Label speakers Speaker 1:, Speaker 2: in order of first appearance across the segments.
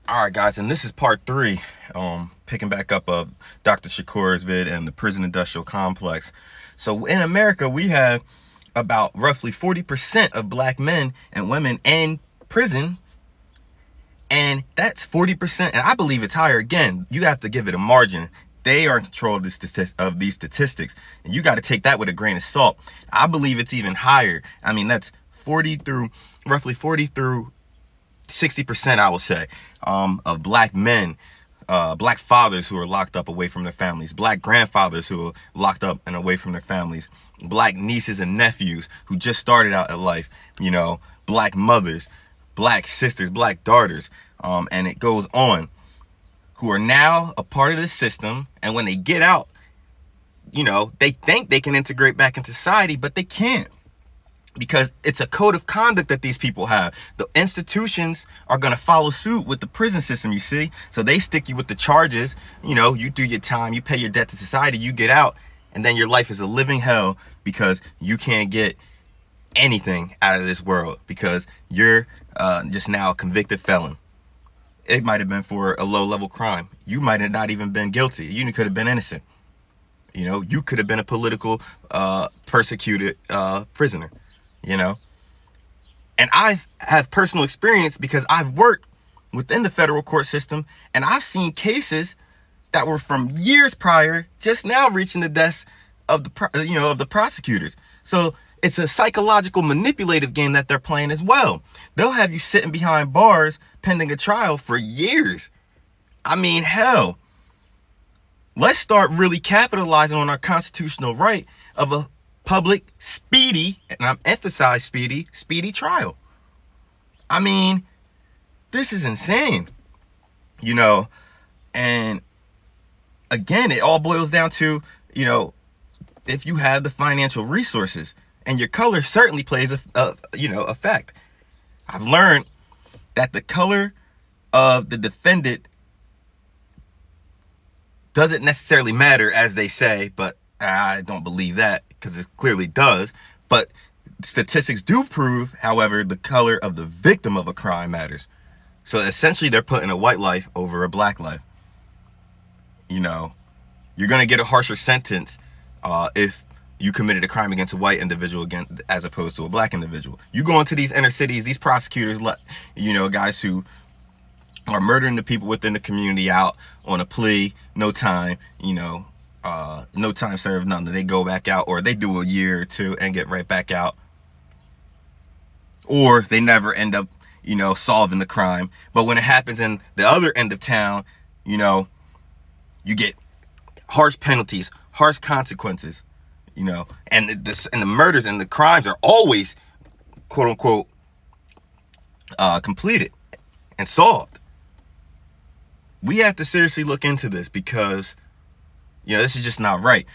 Speaker 1: All right, guys, and this is part three, picking back up of Dr. Shakur's vid and the prison industrial complex. So in America, we have about roughly 40% of black men and women in prison, and that's 40%, and I believe it's higher. Again, you have to give it a margin. They are in control of these statistics, and you got to take that with a grain of salt. I believe it's even higher. I mean, that's roughly 40 through 60%, I will say, of black men, black fathers who are locked up away from their families, black grandfathers who are locked up and away from their families, black nieces and nephews who just started out in life, black mothers, black sisters, black daughters, and it goes on, who are now a part of the system. And when they get out, they think they can integrate back into society, but they can't, because it's a code of conduct that these people have. The institutions are going to follow suit with the prison system, you see. So they stick you with the charges. You do your time, you pay your debt to society, you get out, and then your life is a living hell because you can't get anything out of this world because you're just now a convicted felon. It might have been for a low-level crime. You might have not even been guilty. You could have been innocent. You could have been a political persecuted prisoner. And I have personal experience because I've worked within the federal court system, and I've seen cases that were from years prior just now reaching the desk of the prosecutors. So it's a psychological manipulative game that they're playing as well. They'll have you sitting behind bars pending a trial for years. I mean, hell, let's start really capitalizing on our constitutional right of a public, speedy, and I'm emphasize speedy trial. I mean, this is insane, and again, it all boils down to, if you have the financial resources, and your color certainly plays a fact. I've learned that the color of the defendant doesn't necessarily matter, as they say, but I don't believe that because it clearly does. But statistics do prove, however, the color of the victim of a crime matters. So essentially, they're putting a white life over a black life. You're going to get a harsher sentence if you committed a crime against a white individual as opposed to a black individual. You go into these inner cities, these prosecutors let guys who are murdering the people within the community out on a plea, no time, no time served, nothing. They go back out, or they do a year or two and get right back out, or they never end up, solving the crime. But when it happens in the other end of town, you get harsh penalties, harsh consequences, and the murders and the crimes are always, quote unquote, completed and solved. We have to seriously look into this because, this is just not right.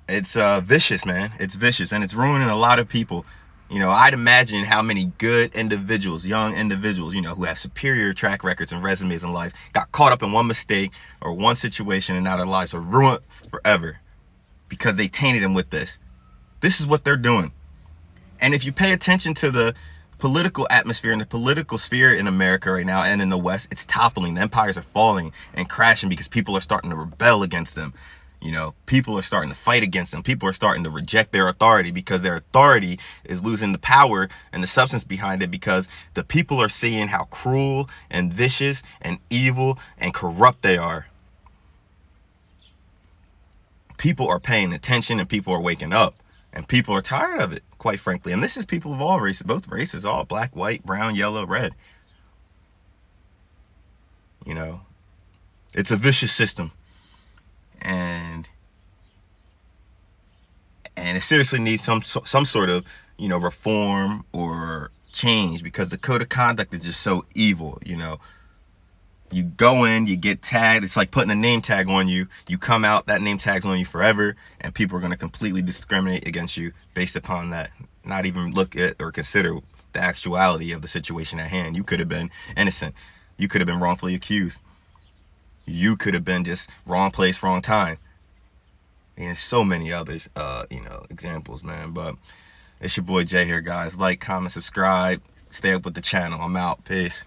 Speaker 1: It's vicious, man. It's vicious, and it's ruining a lot of people. I'd imagine how many good individuals, young individuals, who have superior track records and resumes in life, got caught up in one mistake or one situation, and now their lives are ruined forever because they tainted them with this. This is what they're doing. And if you pay attention to the political atmosphere and the political sphere in America right now and in the West, it's toppling. The empires are falling and crashing because people are starting to rebel against them. People are starting to fight against them. People are starting to reject their authority because their authority is losing the power and the substance behind it, because the people are seeing how cruel and vicious and evil and corrupt they are. People are paying attention, and people are waking up, and people are tired of it, quite frankly. And this is people of all races, both races, all black, white, brown, yellow, red. It's a vicious system. And it seriously needs some sort of reform or change, because the code of conduct is just so evil. You go in, you get tagged. It's like putting a name tag on you. You come out, that name tag's on you forever, and people are going to completely discriminate against you based upon that, not even look at or consider the actuality of the situation at hand. You could have been innocent. You could have been wrongfully accused. You could have been just wrong place, wrong time. And so many others, examples, man. But it's your boy Jay here, guys. Like, comment, subscribe. Stay up with the channel. I'm out. Peace.